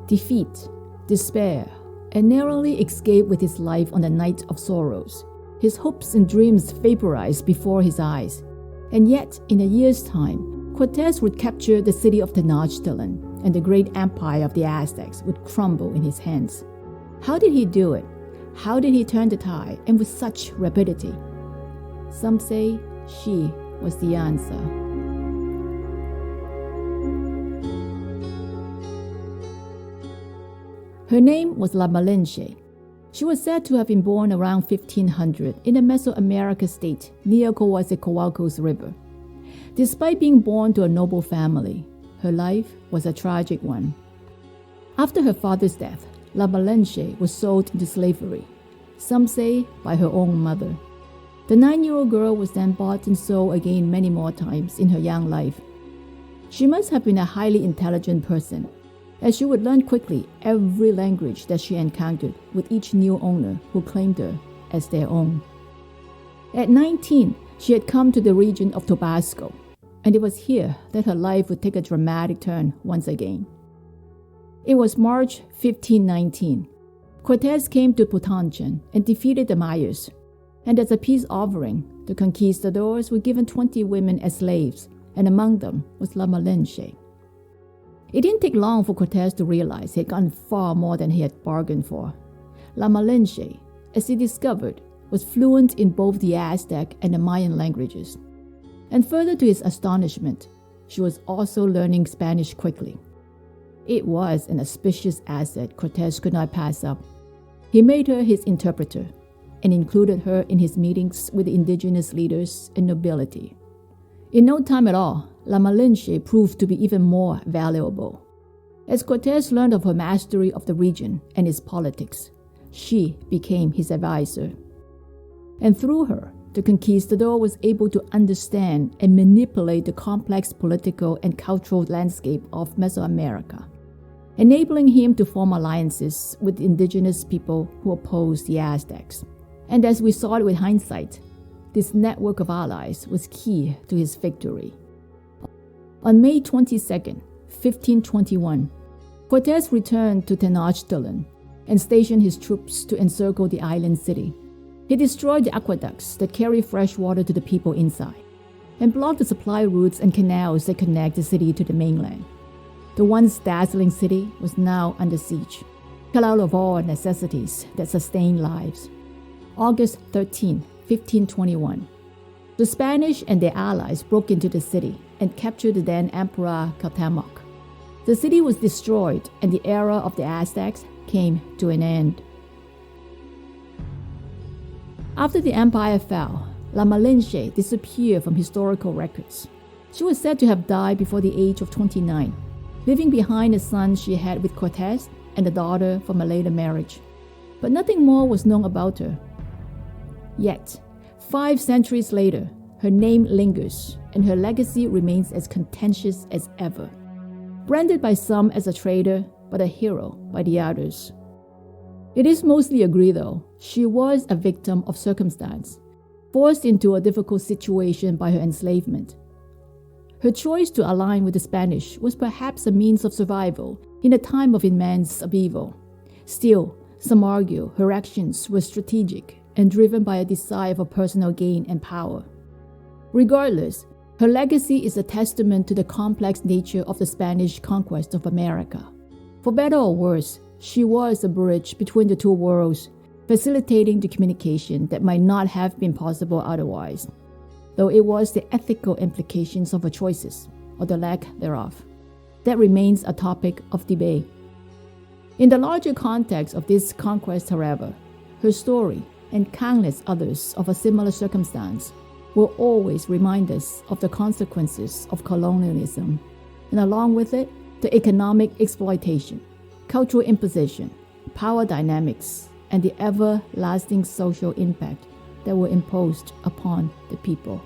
defeat, despair, and narrowly escaped with his life on the night of sorrows. His hopes and dreams vaporized before his eyes. And yet, in a year's time, Cortes would capture the city of Tenochtitlan, and the great empire of the Aztecs would crumble in his hands. How did he do it? How did he turn the tide, and with such rapidity? Some say she was the answer. Her name was La Malinche. She was said to have been born around 1500 in a Mesoamerica state near Coatzacoalcos River. Despite being born to a noble family, her life was a tragic one. After her father's death, La Malinche was sold into slavery, some say by her own mother. The 9-year-old girl was then bought and sold again many more times in her young life. She must have been a highly intelligent person, as she would learn quickly every language that she encountered with each new owner who claimed her as their own. At 19, she had come to the region of Tabasco, and it was here that her life would take a dramatic turn once again. It was March 1519. Cortes came to Putanchen and defeated the Mayas, and as a peace offering, the conquistadors were given 20 women as slaves, and among them was La Malinche. It didn't take long for Cortes to realize he had gotten far more than he had bargained for. La Malinche, as he discovered, was fluent in both the Aztec and the Mayan languages. And further to his astonishment, she was also learning Spanish quickly. It was an auspicious asset Cortes could not pass up. He made her his interpreter and included her in his meetings with the indigenous leaders and nobility. In no time at all, La Malinche proved to be even more valuable. As Cortes learned of her mastery of the region and its politics, she became his advisor. And through her, the conquistador was able to understand and manipulate the complex political and cultural landscape of Mesoamerica, enabling him to form alliances with indigenous people who opposed the Aztecs. And as we saw it with hindsight, this network of allies was key to his victory. On May 22, 1521, Cortes returned to Tenochtitlan and stationed his troops to encircle the island city. He destroyed the aqueducts that carry fresh water to the people inside, and blocked the supply routes and canals that connect the city to the mainland. The once dazzling city was now under siege, cut out of all necessities that sustain lives. August 13, 1521. The Spanish and their allies broke into the city and captured the then Emperor Cuauhtémoc. The city was destroyed and the era of the Aztecs came to an end. After the empire fell, La Malinche disappeared from historical records. She was said to have died before the age of 29, leaving behind a son she had with Cortes and a daughter from a later marriage. But nothing more was known about her. Yet, 5 centuries later, her name lingers and her legacy remains as contentious as ever. Branded by some as a traitor, but a hero by the others. It is mostly agreed, though, she was a victim of circumstance, forced into a difficult situation by her enslavement. Her choice to align with the Spanish was perhaps a means of survival in a time of immense upheaval. Still, some argue her actions were strategic and driven by a desire for personal gain and power. Regardless, her legacy is a testament to the complex nature of the Spanish conquest of America. For better or worse, she was a bridge between the two worlds, facilitating the communication that might not have been possible otherwise, though it was the ethical implications of her choices, or the lack thereof, that remains a topic of debate. In the larger context of this conquest, however, her story, and countless others of a similar circumstance, will always remind us of the consequences of colonialism, and along with it, the economic exploitation, cultural imposition, power dynamics, and the everlasting social impact that were imposed upon the people.